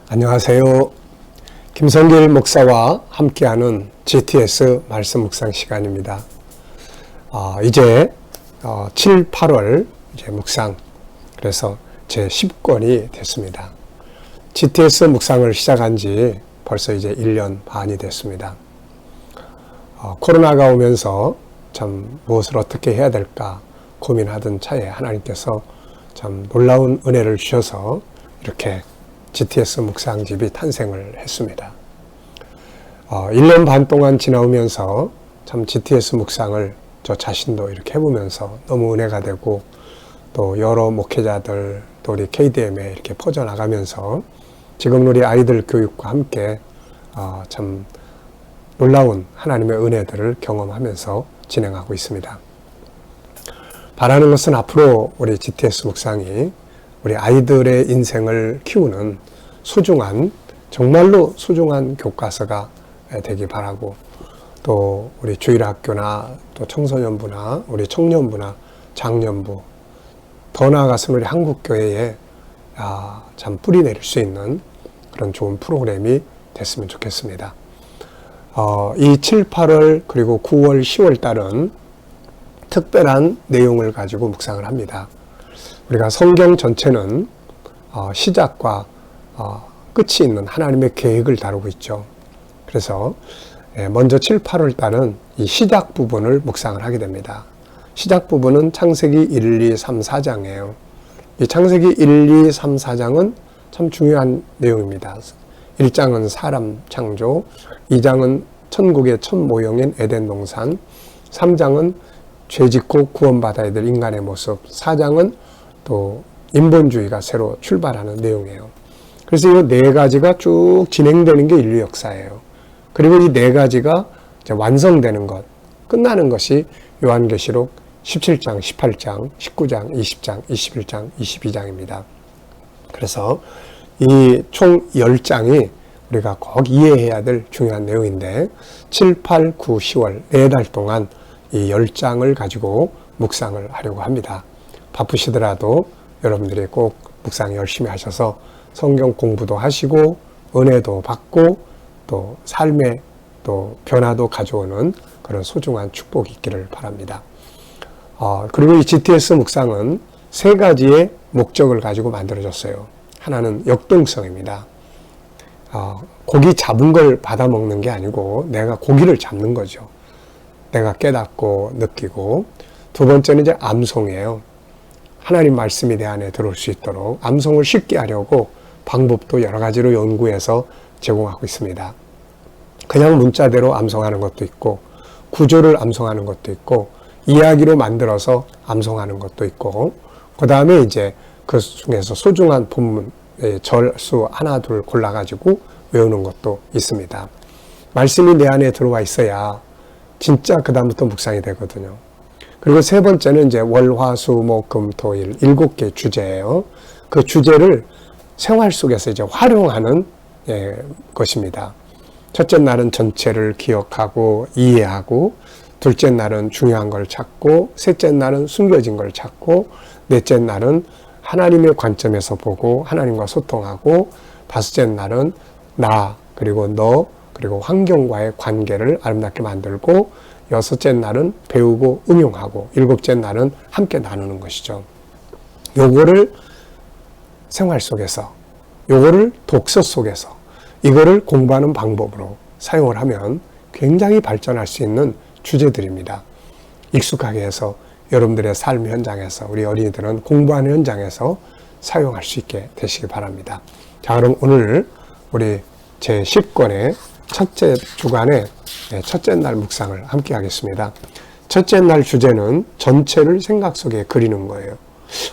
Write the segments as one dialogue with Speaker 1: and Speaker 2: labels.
Speaker 1: 안녕하세요. 김성길 목사와 함께하는 GTS 말씀 묵상 시간입니다. 이제 7, 8월 이제 묵상, 그래서 제 10권이 됐습니다. GTS 묵상을 시작한 지 벌써 이제 1년 반이 됐습니다. 코로나가 오면서 참 무엇을 어떻게 해야 될까 고민하던 차에 하나님께서 참 놀라운 은혜를 주셔서 이렇게 GTS 묵상집이 탄생을 했습니다. 1년 반 동안 지나오면서 참 GTS 묵상을 저 자신도 이렇게 해보면서 너무 은혜가 되고, 또 여러 목회자들, 또 우리 KDM에 이렇게 퍼져나가면서 지금 우리 아이들 교육과 함께 참 놀라운 하나님의 은혜들을 경험하면서 진행하고 있습니다. 바라는 것은 앞으로 우리 GTS 묵상이 우리 아이들의 인생을 키우는 소중한, 정말로 소중한 교과서가 되기 바라고, 또 우리 주일학교나 또 청소년부나 우리 청년부나 장년부, 더 나아가서는 우리 한국교회에 참 뿌리 내릴 수 있는 그런 좋은 프로그램이 됐으면 좋겠습니다. 이 7, 8월 그리고 9월, 10월 달은 특별한 내용을 가지고 묵상을 합니다. 우리가 성경 전체는 시작과 끝이 있는 하나님의 계획을 다루고 있죠. 그래서 먼저 7, 8월 달은 이 시작 부분을 묵상을 하게 됩니다. 시작 부분은 창세기 1, 2, 3, 4장이에요. 이 창세기 1, 2, 3, 4장은 참 중요한 내용입니다. 1장은 사람 창조, 2장은 천국의 첫 모형인 에덴 동산, 3장은 죄짓고 구원받아야 될 인간의 모습, 4장은 또 인본주의가 새로 출발하는 내용이에요. 그래서 이 네 가지가 쭉 진행되는 게 인류 역사예요. 그리고 이 네 가지가 이제 완성되는 것, 끝나는 것이 요한계시록 17장, 18장, 19장, 20장, 21장, 22장입니다. 그래서 이 총 10장이 우리가 꼭 이해해야 될 중요한 내용인데, 7, 8, 9, 10월 4달 동안 이 10장을 가지고 묵상을 하려고 합니다. 바쁘시더라도 여러분들이 꼭 묵상 열심히 하셔서 성경 공부도 하시고 은혜도 받고 또 삶의 또 변화도 가져오는 그런 소중한 축복이 있기를 바랍니다. 그리고 이 GTS 묵상은 세 가지의 목적을 가지고 만들어졌어요. 하나는 역동성입니다. 고기 잡은 걸 받아 먹는 게 아니고 내가 고기를 잡는 거죠. 내가 깨닫고 느끼고. 두 번째는 이제 암송이에요. 하나님 말씀이 내 안에 들어올 수 있도록 암송을 쉽게 하려고 방법도 여러 가지로 연구해서 제공하고 있습니다. 그냥 문자대로 암송하는 것도 있고, 구조를 암송하는 것도 있고, 이야기로 만들어서 암송하는 것도 있고, 그 다음에 이제 그 중에서 소중한 본문, 절수 하나 둘 골라가지고 외우는 것도 있습니다. 말씀이 내 안에 들어와 있어야 진짜 그 다음부터 묵상이 되거든요. 그리고 세 번째는 이제 월, 화, 수, 목, 금, 토, 일 7개 주제예요. 그 주제를 생활 속에서 이제 활용하는 것입니다. 첫째 날은 전체를 기억하고 이해하고, 둘째 날은 중요한 걸 찾고, 셋째 날은 숨겨진 걸 찾고, 넷째 날은 하나님의 관점에서 보고 하나님과 소통하고, 다섯째 날은 나 그리고 너 그리고 환경과의 관계를 아름답게 만들고, 여섯째 날은 배우고 응용하고, 일곱째 날은 함께 나누는 것이죠. 요거를 생활 속에서, 요거를 독서 속에서, 이거를 공부하는 방법으로 사용을 하면 굉장히 발전할 수 있는 주제들입니다. 익숙하게 해서 여러분들의 삶 현장에서, 우리 어린이들은 공부하는 현장에서 사용할 수 있게 되시기 바랍니다. 자, 그럼 오늘 우리 제 10권의 첫째 주간의 첫째 날 묵상을 함께 하겠습니다. 첫째 날 주제는 전체를 생각 속에 그리는 거예요.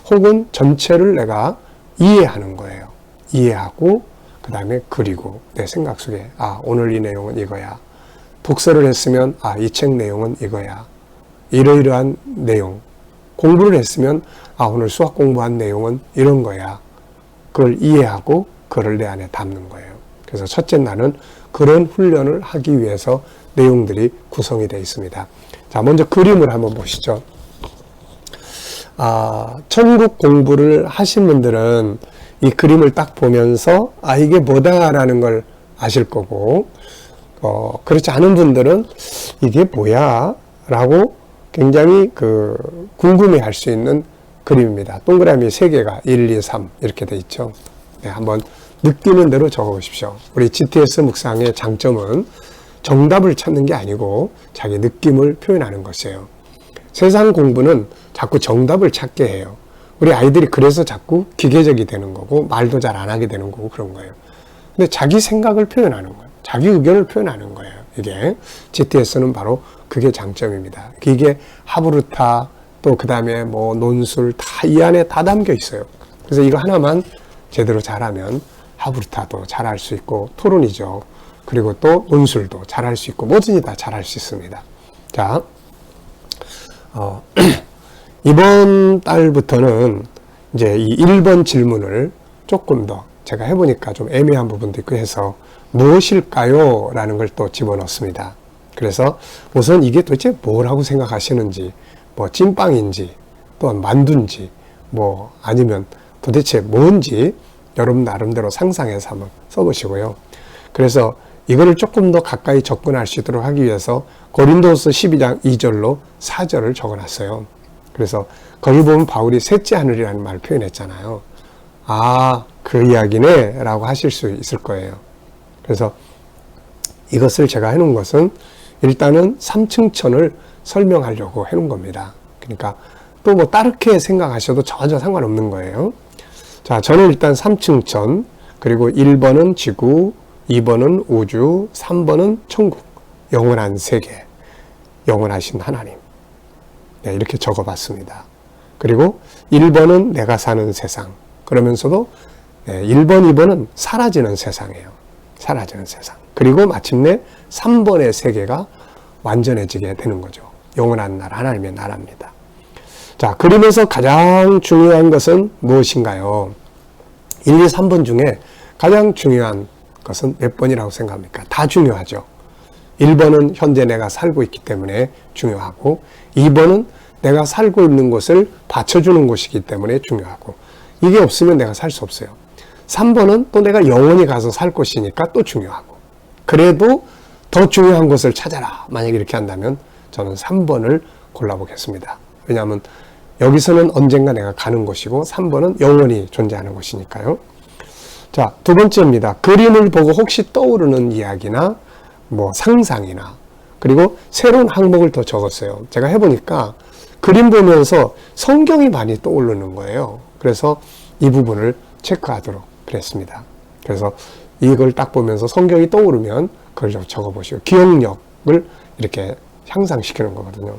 Speaker 1: 혹은 전체를 내가 이해하는 거예요. 이해하고 그 다음에 그리고 내 생각 속에 오늘 이 내용은 이거야. 독서를 했으면 이 책 내용은 이거야. 이러이러한 내용. 공부를 했으면 오늘 수학 공부한 내용은 이런 거야. 그걸 이해하고 그걸 내 안에 담는 거예요. 그래서 첫째 날은 그런 훈련을 하기 위해서 내용들이 구성이 되어 있습니다. 자, 먼저 그림을 한번 보시죠. 천국 공부를 하신 분들은 이 그림을 딱 보면서 아 이게 뭐다라는 걸 아실 거고 그렇지 않은 분들은 이게 뭐야? 라고 굉장히 궁금해할 수 있는 그림입니다. 동그라미 3개가 1, 2, 3 이렇게 돼 있죠. 네, 한번 느끼는 대로 적어보십시오. 우리 GTS 묵상의 장점은 정답을 찾는 게 아니고 자기 느낌을 표현하는 것이에요. 세상 공부는 자꾸 정답을 찾게 해요. 우리 아이들이 그래서 자꾸 기계적이 되는 거고 말도 잘 안 하게 되는 거고 그런 거예요. 근데 자기 생각을 표현하는 거예요. 자기 의견을 표현하는 거예요. 이게 GTS는 바로 그게 장점입니다. 이게 하브루타 또 그 다음에 뭐 논술 다 이 안에 다 담겨 있어요. 그래서 이거 하나만 제대로 잘하면 하브루타도 잘할 수 있고 토론이죠. 그리고 또 논술도 잘할 수 있고 뭐든지 다 잘할 수 있습니다. 자, 이번 달부터는 이제 이 1번 질문을 조금 더 제가 해보니까 좀 애매한 부분도 있고 해서 무엇일까요? 라는 걸 또 집어넣습니다. 그래서 우선 이게 도대체 뭐라고 생각하시는지, 뭐 찐빵인지, 또 만두인지, 뭐 아니면 도대체 뭔지 여러분 나름대로 상상해서 한번 써보시고요. 그래서 이거를 조금 더 가까이 접근할 수 있도록 하기 위해서 고린도후서 12장 2절로 4절을 적어놨어요. 그래서 거기 보면 바울이 셋째 하늘이라는 말을 표현했잖아요. 아, 그 이야기네 라고 하실 수 있을 거예요. 그래서 이것을 제가 해놓은 것은 일단은 3층 천을 설명하려고 해놓은 겁니다. 그러니까 또 뭐 다르게 생각하셔도 전혀 상관없는 거예요. 자, 저는 일단 3층 천, 그리고 1번은 지구, 2번은 우주, 3번은 천국, 영원한 세계, 영원하신 하나님. 네, 이렇게 적어봤습니다. 그리고 1번은 내가 사는 세상. 그러면서도 1번, 2번은 사라지는 세상이에요. 사라지는 세상. 그리고 마침내 3번의 세계가 완전해지게 되는 거죠. 영원한 나라, 하나님의 나라입니다. 자, 그림에서 가장 중요한 것은 무엇인가요? 1, 2, 3번 중에 가장 중요한 것은 몇 번이라고 생각합니까? 다 중요하죠. 1번은 현재 내가 살고 있기 때문에 중요하고 2번은 내가 살고 있는 곳을 받쳐주는 곳이기 때문에 중요하고 이게 없으면 내가 살 수 없어요. 3번은 또 내가 영원히 가서 살 곳이니까 또 중요하고 그래도 더 중요한 곳을 찾아라. 만약에 이렇게 한다면 저는 3번을 골라보겠습니다. 왜냐하면 여기서는 언젠가 내가 가는 곳이고 3번은 영원히 존재하는 곳이니까요. 자, 두 번째입니다. 그림을 보고 혹시 떠오르는 이야기나 뭐 상상이나 그리고 새로운 항목을 더 적었어요. 제가 해보니까 그림 보면서 성경이 많이 떠오르는 거예요. 그래서 이 부분을 체크하도록 그랬습니다. 그래서 이걸 딱 보면서 성경이 떠오르면 그걸 좀 적어보시고 기억력을 이렇게 향상시키는 거거든요.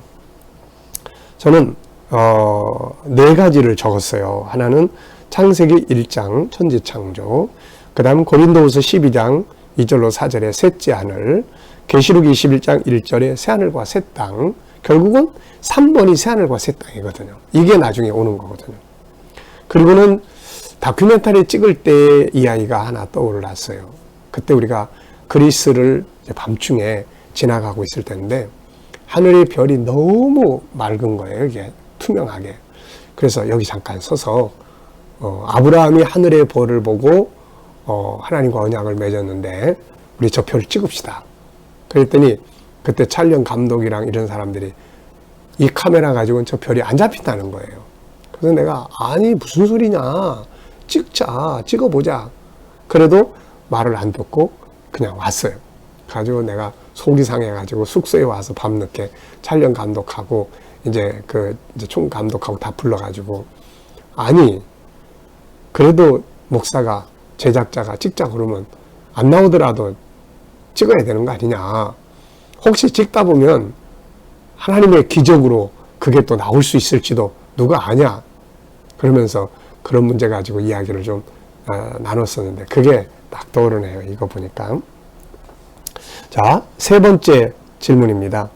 Speaker 1: 저는 4가지를 적었어요. 하나는 창세기 1장 천지창조, 그 다음 고린도후서 12장 2절로 4절의 셋째 하늘, 계시록 21장 1절의 새하늘과 새 땅, 결국은 3번이 새하늘과 새 땅이거든요. 이게 나중에 오는 거거든요. 그리고는 다큐멘터리 찍을 때 이 아이가 하나 떠올랐어요. 그때 우리가 그리스를 밤중에 지나가고 있을 때인데 하늘의 별이 너무 맑은 거예요. 이게 투명하게. 그래서 여기 잠깐 서서 아브라함이 하늘의 별을 보고 하나님과 언약을 맺었는데 우리 저 별을 찍읍시다. 그랬더니 그때 촬영 감독이랑 이런 사람들이 이 카메라 가지고는 저 별이 안 잡힌다는 거예요. 그래서 내가 아니 무슨 소리냐, 찍자, 찍어보자. 그래도 말을 안 듣고 그냥 왔어요. 가지고 내가 속이 상해가지고 숙소에 와서 밤늦게 촬영 감독하고 이제 총 감독하고 다 불러가지고 아니 그래도 목사가 제작자가 찍자 그러면 안 나오더라도 찍어야 되는 거 아니냐. 혹시 찍다 보면 하나님의 기적으로 그게 또 나올 수 있을지도 누가 아냐. 그러면서 그런 문제 가지고 이야기를 좀 나눴었는데 그게 딱 떠오르네요. 이거 보니까. 자, 세 번째 질문입니다.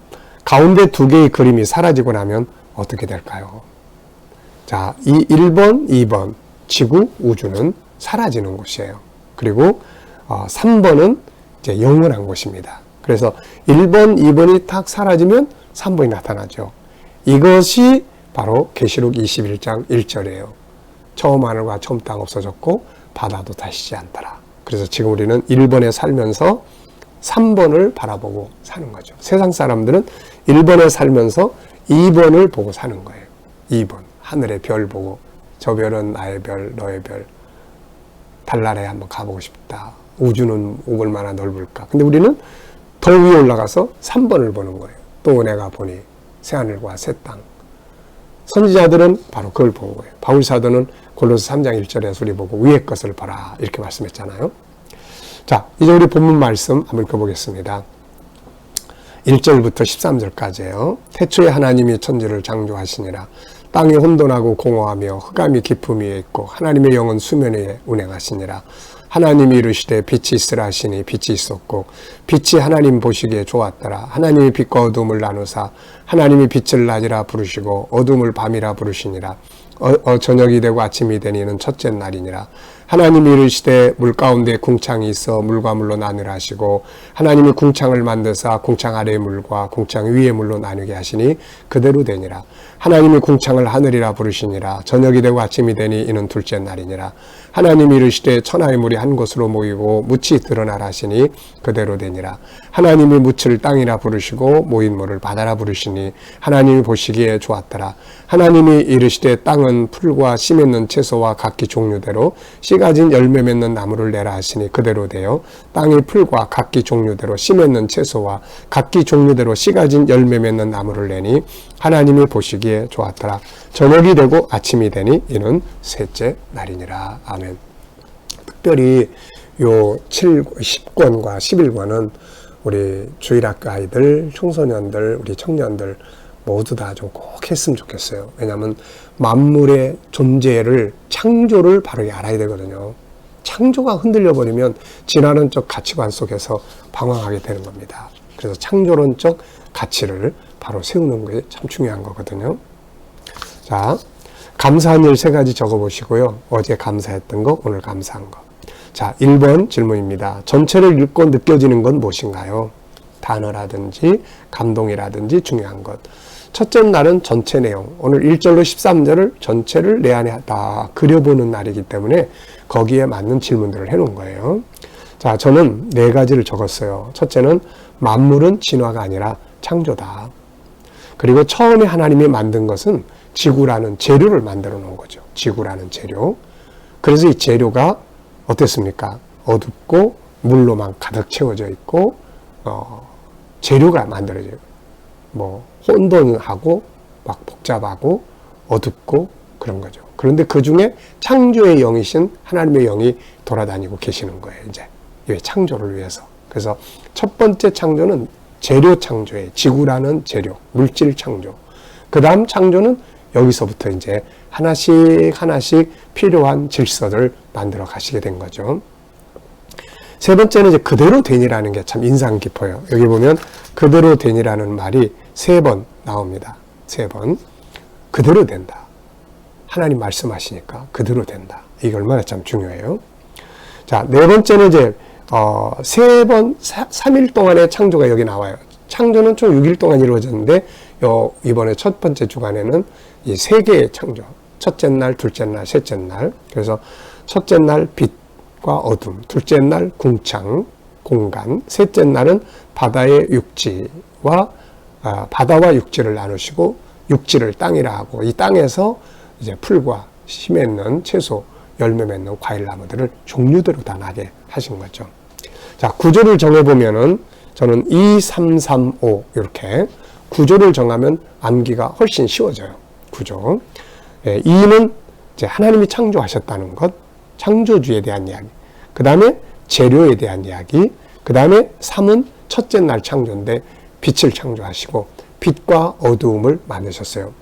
Speaker 1: 가운데 2개의 그림이 사라지고 나면 어떻게 될까요? 자, 이 1번, 2번 지구, 우주는 사라지는 곳이에요. 그리고 3번은 이제 영원한 곳입니다. 그래서 1번, 2번이 탁 사라지면 3번이 나타나죠. 이것이 바로 계시록 21장 1절이에요. 처음 하늘과 처음 땅 없어졌고 바다도 다시지 않더라. 그래서 지금 우리는 1번에 살면서 3번을 바라보고 사는 거죠. 세상 사람들은 1번에 살면서 2번을 보고 사는 거예요. 2번. 하늘의 별 보고 저 별은 나의 별, 너의 별. 달나라에 한번 가보고 싶다. 우주는 얼마나 넓을까. 근데 우리는 더 위에 올라가서 3번을 보는 거예요. 또 내가 보니 새하늘과 새 땅. 선지자들은 바로 그걸 본 거예요. 바울 사도는 골로새 3장 1절에서 우리 보고 위의 것을 봐라 이렇게 말씀했잖아요. 자, 이제 우리 본문 말씀 한번 읽어보겠습니다. 1절부터 13절까지예요. 태초에 하나님이 천지를 창조하시니라. 땅이 혼돈하고 공허하며 흑암이 깊음 위에 있고 하나님의 영은 수면 위에 운행하시니라. 하나님이 이르시되 빛이 있으라 하시니 빛이 있었고 빛이 하나님 보시기에 좋았더라. 하나님이 빛과 어둠을 나누사 하나님이 빛을 낮이라 부르시고 어둠을 밤이라 부르시니라. 저녁이 되고 아침이 되니는 첫째 날이니라. 하나님이 이르시되 물 가운데 궁창이 있어 물과 물로 나누라 하시고 하나님이 궁창을 만드사 궁창 아래의 물과 궁창 위의 물로 나누게 하시니 그대로 되니라. 하나님이 궁창을 하늘이라 부르시니라. 저녁이 되고 아침이 되니 이는 둘째 날이니라. 하나님이 이르시되 천하의 물이 한 곳으로 모이고 묻이 드러나라 하시니 그대로 되니라. 하나님이 묻을 땅이라 부르시고 모인 물을 바다라 부르시니 하나님이 보시기에 좋았더라. 하나님이 이르시되 땅은 풀과 씨 맺는 채소와 각기 종류대로 씨 가진 열매 맺는 나무를 내라 하시니 그대로 되어 땅이 풀과 각기 종류대로 씨 맺는 채소와 각기 종류대로 씨 가진 열매 맺는 나무를 내니 하나님이 보시기에 좋았더라. 저녁이 되고 아침이 되니 이는 셋째 날이니라. 아멘. 특별히 요 10권과 11권은 우리 주일학교 아이들, 청소년들, 우리 청년들 모두 다 좀 꼭 했으면 좋겠어요. 왜냐하면 만물의 존재를, 창조를 바로 알아야 되거든요. 창조가 흔들려버리면 진화론적 가치관 속에서 방황하게 되는 겁니다. 그래서 창조론적 가치를 바로 세우는 게 참 중요한 거거든요. 자, 감사한 일 3가지 적어보시고요. 어제 감사했던 거, 오늘 감사한 거. 자, 1번 질문입니다. 전체를 읽고 느껴지는 건 무엇인가요? 단어라든지 감동이라든지 중요한 것. 첫째 날은 전체 내용. 오늘 1절로 13절을 전체를 내 안에 다 그려보는 날이기 때문에 거기에 맞는 질문들을 해놓은 거예요. 자, 저는 4가지를 적었어요. 첫째는 만물은 진화가 아니라 창조다. 그리고 처음에 하나님이 만든 것은 지구라는 재료를 만들어 놓은 거죠. 지구라는 재료. 그래서 이 재료가 어땠습니까? 어둡고 물로만 가득 채워져 있고 재료가 만들어져요. 혼돈하고 막 복잡하고 어둡고 그런 거죠. 그런데 그 중에 창조의 영이신 하나님의 영이 돌아다니고 계시는 거예요. 이제 이 창조를 위해서. 그래서 첫 번째 창조는 재료 창조예요. 지구라는 재료, 물질 창조. 그 다음 창조는 여기서부터 이제 하나씩 필요한 질서를 만들어 가시게 된 거죠. 세 번째는 이제 그대로 되니라는 게 참 인상 깊어요. 여기 보면 그대로 되니라는 말이 3번 나옵니다. 3번. 그대로 된다. 하나님 말씀하시니까 그대로 된다. 이게 얼마나 참 중요해요. 자, 4번째는 이제 3일 동안의 창조가 여기 나와요. 창조는 총 6일 동안 이루어졌는데 이번에 첫 번째 주간에는 이 3개의 창조. 첫째 날, 둘째 날, 셋째 날. 그래서 첫째 날 빛과 어둠, 둘째 날 궁창, 공간, 셋째 날은 바다의 육지와 바다와 육지를 나누시고 육지를 땅이라 하고 이 땅에서 이제 풀과 씨 맺는 채소, 열매 맺는 과일 나무들을 종류대로 다 나게 하신 거죠. 자, 구조를 정해보면은 저는 2, 3, 3, 5 이렇게 구조를 정하면 암기가 훨씬 쉬워져요. 구조. 2는 이제 하나님이 창조하셨다는 것, 창조주에 대한 이야기. 그 다음에 재료에 대한 이야기. 그 다음에 3은 첫째 날 창조인데 빛을 창조하시고 빛과 어두움을 만드셨어요.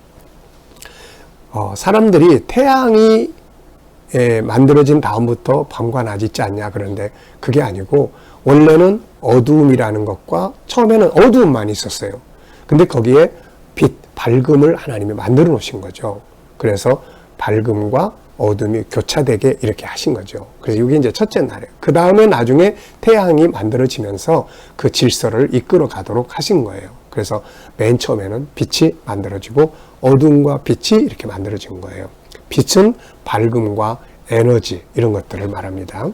Speaker 1: 사람들이 태양이 만들어진 다음부터 밤과 낮이 있지 않냐 그런데 그게 아니고 원래는 어두움이라는 것과 처음에는 어두움만 있었어요. 근데 거기에 빛, 밝음을 하나님이 만들어 놓으신 거죠. 그래서 밝음과 어둠이 교차되게 이렇게 하신 거죠. 그래서 이게 이제 첫째 날이에요. 그 다음에 나중에 태양이 만들어지면서 그 질서를 이끌어 가도록 하신 거예요. 그래서 맨 처음에는 빛이 만들어지고 어둠과 빛이 이렇게 만들어진 거예요. 빛은 밝음과 에너지 이런 것들을 말합니다.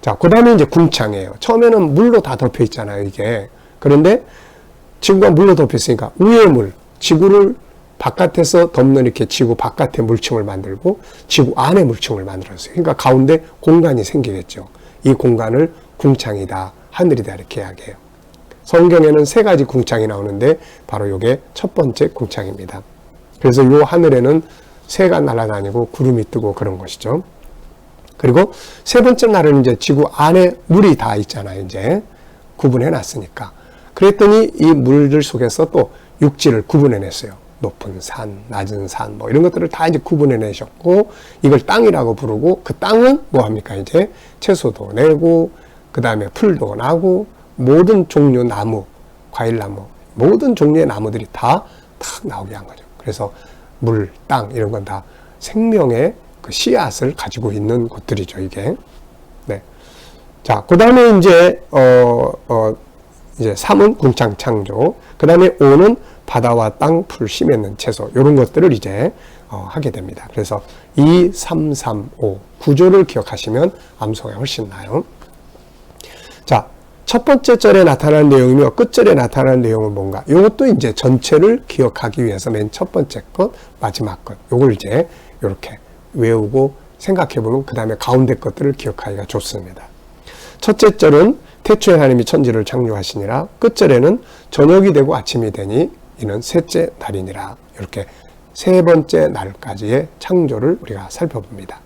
Speaker 1: 자, 그 다음에 이제 궁창이에요. 처음에는 물로 다 덮여 있잖아요, 이게. 그런데 지구가 물로 덮여 있으니까 위의 물, 지구를 바깥에서 덮는 이렇게 지구 바깥에 물층을 만들고 지구 안에 물층을 만들었어요. 그러니까 가운데 공간이 생기겠죠. 이 공간을 궁창이다, 하늘이다 이렇게 이야기해요. 성경에는 3가지 궁창이 나오는데 바로 이게 첫 번째 궁창입니다. 그래서 이 하늘에는 새가 날아다니고 구름이 뜨고 그런 것이죠. 그리고 3번째 날은 이제 지구 안에 물이 다 있잖아요. 이제 구분해 놨으니까. 그랬더니 이 물들 속에서 또 육지를 구분해 냈어요. 높은 산, 낮은 산, 뭐 이런 것들을 다 이제 구분해 내셨고, 이걸 땅이라고 부르고, 그 땅은 뭐 합니까? 이제 채소도 내고, 그 다음에 풀도 나고, 모든 종류 나무, 과일나무, 모든 종류의 나무들이 다 나오게 한 거죠. 그래서 물, 땅, 이런 건 다 생명의 그 씨앗을 가지고 있는 곳들이죠, 이게. 네. 자, 그 다음에 이제, 이제 3은 궁창 창조, 그 다음에 5는 바다와 땅, 풀, 씨 맺는 채소, 이런 것들을 이제, 하게 됩니다. 그래서 2, 3, 3, 5 구조를 기억하시면 암송이 훨씬 나아요. 자, 첫 번째 절에 나타나는 내용이며 끝절에 나타나는 내용은 뭔가? 이것도 이제 전체를 기억하기 위해서 맨 첫 번째 것, 마지막 것, 요걸 이제 이렇게 외우고 생각해보면 그 다음에 가운데 것들을 기억하기가 좋습니다. 첫째 절은 태초에 하나님이 천지를 창조하시니라. 끝절에는 저녁이 되고 아침이 되니 이는 셋째 날이니라. 이렇게 3번째 날까지의 창조를 우리가 살펴봅니다.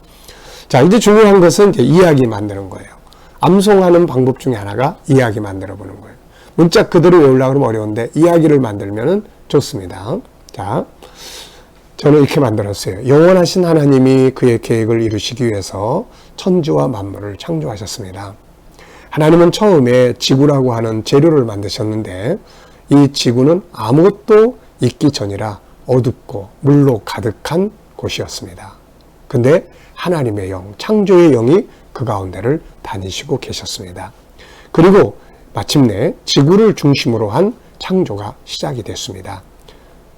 Speaker 1: 자, 이제 중요한 것은 이제 이야기 만드는 거예요. 암송하는 방법 중에 하나가 이야기 만들어 보는 거예요. 문자 그대로 외우려고 하면 어려운데 이야기를 만들면은 좋습니다. 자, 저는 이렇게 만들었어요. 영원하신 하나님이 그의 계획을 이루시기 위해서 천지와 만물을 창조하셨습니다. 하나님은 처음에 지구라고 하는 재료를 만드셨는데 이 지구는 아무것도 있기 전이라 어둡고 물로 가득한 곳이었습니다. 근데 하나님의 영, 창조의 영이 그 가운데를 다니시고 계셨습니다. 그리고 마침내 지구를 중심으로 한 창조가 시작이 됐습니다.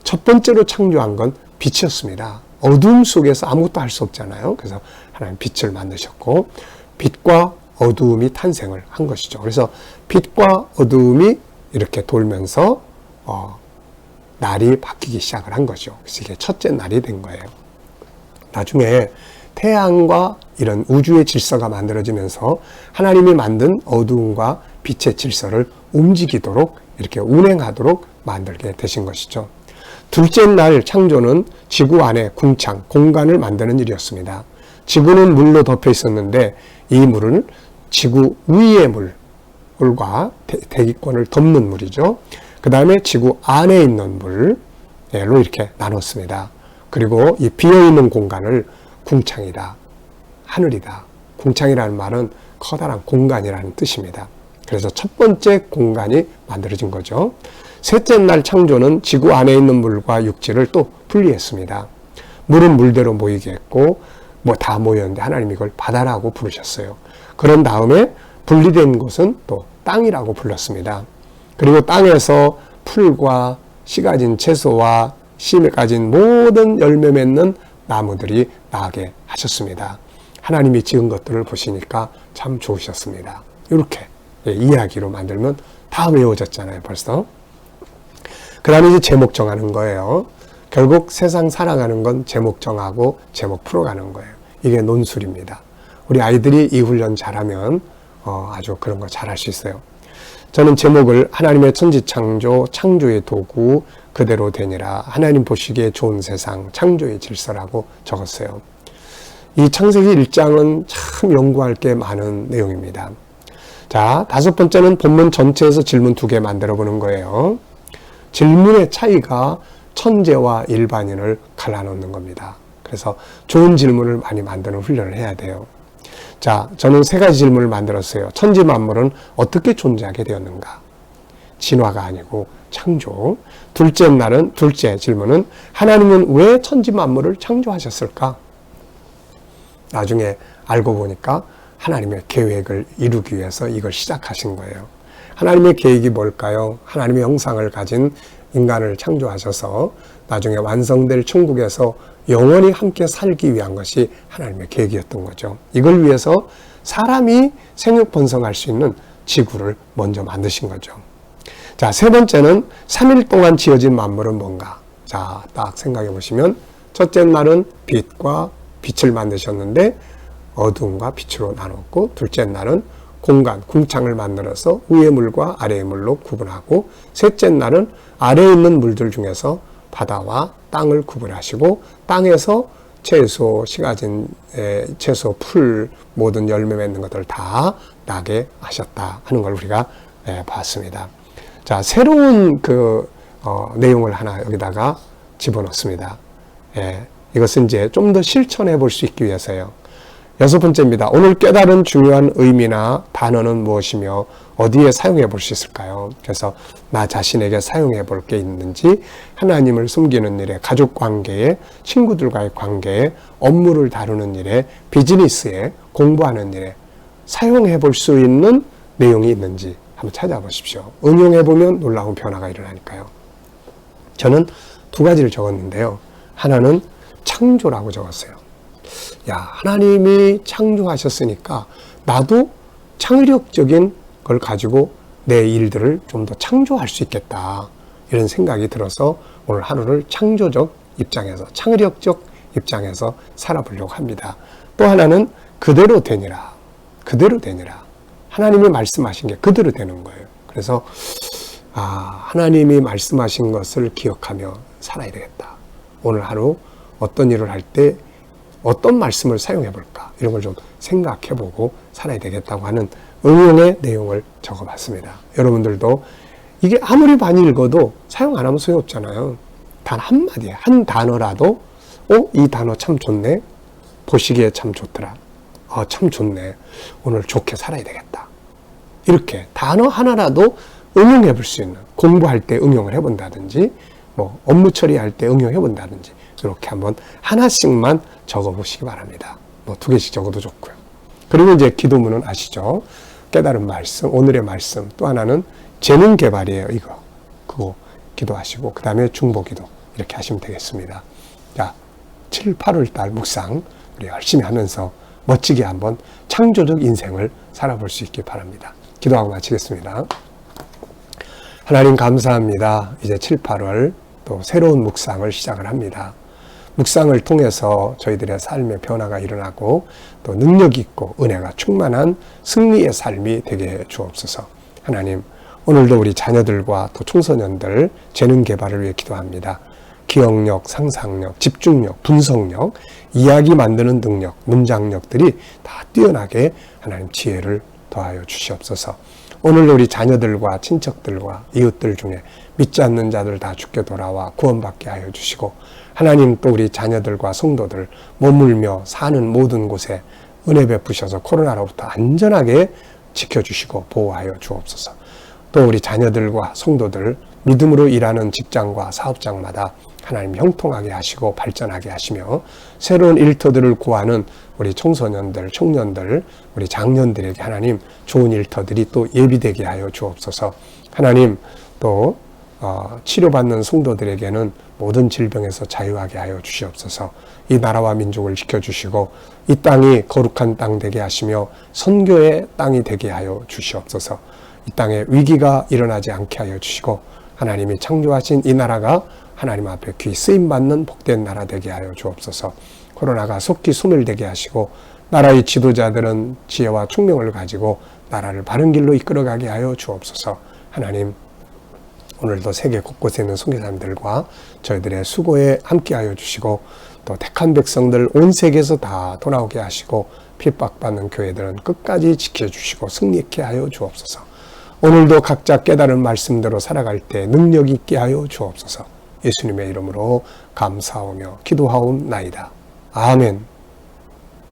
Speaker 1: 첫 번째로 창조한 건 빛이었습니다. 어둠 속에서 아무것도 할 수 없잖아요. 그래서 하나님 빛을 만드셨고 빛과 어두움이 탄생을 한 것이죠. 그래서 빛과 어두움이 이렇게 돌면서 날이 바뀌기 시작을 한 거죠. 그래서 이게 첫째 날이 된 거예요. 나중에 태양과 이런 우주의 질서가 만들어지면서 하나님이 만든 어두움과 빛의 질서를 움직이도록 이렇게 운행하도록 만들게 되신 것이죠. 둘째 날 창조는 지구 안에 궁창, 공간을 만드는 일이었습니다. 지구는 물로 덮여 있었는데 이 물은 지구 위의 물과 대기권을 덮는 물이죠. 그 다음에 지구 안에 있는 물로 이렇게 나눴습니다. 그리고 이 비어있는 공간을 궁창이다, 하늘이다. 궁창이라는 말은 커다란 공간이라는 뜻입니다. 그래서 첫 번째 공간이 만들어진 거죠. 셋째 날 창조는 지구 안에 있는 물과 육지를 또 분리했습니다. 물은 물대로 모이게 했고 뭐 다 모였는데 하나님이 이걸 바다라고 부르셨어요. 그런 다음에 분리된 곳은 또 땅이라고 불렀습니다. 그리고 땅에서 풀과 씨 가진 채소와 씨 가진 모든 열매 맺는 나무들이 나게 하셨습니다. 하나님이 지은 것들을 보시니까 참 좋으셨습니다. 이렇게 이야기로 만들면 다 외워졌잖아요, 벌써. 그 다음에 이제 제목 정하는 거예요. 결국 세상 살아가는 건 제목 정하고 제목 풀어가는 거예요. 이게 논술입니다. 우리 아이들이 이 훈련 잘하면 아주 그런 거 잘할 수 있어요. 저는 제목을 하나님의 천지 창조, 창조의 도구, 그대로 되니라, 하나님 보시기에 좋은 세상, 창조의 질서라고 적었어요. 이 창세기 1장은 참 연구할 게 많은 내용입니다. 자, 5번째는 본문 전체에서 질문 2개 만들어 보는 거예요. 질문의 차이가 천재와 일반인을 갈라놓는 겁니다. 그래서 좋은 질문을 많이 만드는 훈련을 해야 돼요. 자, 저는 3가지 질문을 만들었어요. 천지 만물은 어떻게 존재하게 되었는가? 진화가 아니고 창조. 둘째 질문은 하나님은 왜 천지 만물을 창조하셨을까? 나중에 알고 보니까 하나님의 계획을 이루기 위해서 이걸 시작하신 거예요. 하나님의 계획이 뭘까요? 하나님의 형상을 가진 인간을 창조하셔서 나중에 완성될 천국에서 영원히 함께 살기 위한 것이 하나님의 계획이었던 거죠. 이걸 위해서 사람이 생육 번성할 수 있는 지구를 먼저 만드신 거죠. 자, 세 번째는 3일 동안 지어진 만물은 뭔가? 자, 딱 생각해 보시면 첫째 날은 빛과 빛을 만드셨는데 어둠과 빛으로 나눴고, 둘째 날은 공간, 궁창을 만들어서 위의 물과 아래의 물로 구분하고, 셋째 날은 아래에 있는 물들 중에서 바다와 땅을 구분하시고, 땅에서 채소, 시가진 채소, 풀, 모든 열매 맺는 것들을 다 나게 하셨다 하는 걸 우리가 봤습니다. 자, 새로운 내용을 하나 여기다가 집어넣습니다. 이것은 이제 좀 더 실천해 볼 수 있기 위해서요. 여섯 번째입니다. 오늘 깨달은 중요한 의미나 단어는 무엇이며 어디에 사용해 볼 수 있을까요? 그래서 나 자신에게 사용해 볼 게 있는지, 하나님을 섬기는 일에, 가족 관계에, 친구들과의 관계에, 업무를 다루는 일에, 비즈니스에, 공부하는 일에 사용해 볼 수 있는 내용이 있는지 한번 찾아보십시오. 응용해 보면 놀라운 변화가 일어나니까요. 저는 두 가지를 적었는데요. 하나는 창조라고 적었어요. 야, 하나님이 창조하셨으니까 나도 창의력적인 걸 가지고 내 일들을 좀 더 창조할 수 있겠다, 이런 생각이 들어서 오늘 하루를 창조적 입장에서, 창의력적 입장에서 살아보려고 합니다. 또 하나는 그대로 되니라. 그대로 되니라. 하나님이 말씀하신 게 그대로 되는 거예요. 그래서 하나님이 말씀하신 것을 기억하며 살아야 되겠다. 오늘 하루 어떤 일을 할 때 어떤 말씀을 사용해 볼까, 이런 걸 좀 생각해 보고 살아야 되겠다고 하는 응용의 내용을 적어봤습니다. 여러분들도 이게 아무리 많이 읽어도 사용 안 하면 소용없잖아요. 단 한마디에, 한 단어라도 이 단어 참 좋네, 보시기에 참 좋더라, 참 좋네, 오늘 좋게 살아야 되겠다, 이렇게 단어 하나라도 응용해 볼 수 있는, 공부할 때 응용을 해본다든지, 업무 처리할 때 응용해 본다든지, 이렇게 한번 하나씩만 적어보시기 바랍니다. 두 개씩 적어도 좋고요. 그리고 이제 기도문은 아시죠? 깨달은 말씀, 오늘의 말씀. 또 하나는 재능 개발이에요. 그거 기도하시고, 그 다음에 중보기도, 이렇게 하시면 되겠습니다. 자, 7, 8월 달 묵상 우리 열심히 하면서 멋지게 한번 창조적 인생을 살아볼 수 있기 바랍니다. 기도하고 마치겠습니다. 하나님 감사합니다. 이제 7, 8월 또 새로운 묵상을 시작을 합니다. 묵상을 통해서 저희들의 삶의 변화가 일어나고 또 능력 있고 은혜가 충만한 승리의 삶이 되게 해 주옵소서. 하나님, 오늘도 우리 자녀들과 또 청소년들 재능 개발을 위해 기도합니다. 기억력, 상상력, 집중력, 분석력, 이야기 만드는 능력, 문장력들이 다 뛰어나게 하나님 지혜를 더하여 주시옵소서. 오늘도 우리 자녀들과 친척들과 이웃들 중에 믿지 않는 자들 다 주께 돌아와 구원받게 하여 주시고, 하나님 또 우리 자녀들과 성도들 머물며 사는 모든 곳에 은혜 베푸셔서 코로나로부터 안전하게 지켜주시고 보호하여 주옵소서. 또 우리 자녀들과 성도들 믿음으로 일하는 직장과 사업장마다 하나님 형통하게 하시고 발전하게 하시며, 새로운 일터들을 구하는 우리 청소년들, 청년들, 우리 장년들에게 하나님 좋은 일터들이 또 예비되게 하여 주옵소서. 하나님 또 치료받는 성도들에게는 모든 질병에서 자유하게 하여 주시옵소서. 이 나라와 민족을 지켜주시고 이 땅이 거룩한 땅 되게 하시며 선교의 땅이 되게 하여 주시옵소서. 이 땅에 위기가 일어나지 않게 하여 주시고, 하나님이 창조하신 이 나라가 하나님 앞에 귀 쓰임받는 복된 나라 되게 하여 주옵소서. 코로나가 속히 소멸되게 하시고, 나라의 지도자들은 지혜와 총명을 가지고 나라를 바른 길로 이끌어가게 하여 주옵소서. 하나님, 오늘도 세계 곳곳에 있는 선교사님들과 저희들의 수고에 함께하여 주시고, 또 택한 백성들 온 세계에서 다 돌아오게 하시고, 핍박받는 교회들은 끝까지 지켜주시고 승리케 하여 주옵소서. 오늘도 각자 깨달은 말씀대로 살아갈 때 능력 있게 하여 주옵소서. 예수님의 이름으로 감사하며 기도하옵나이다. 아멘.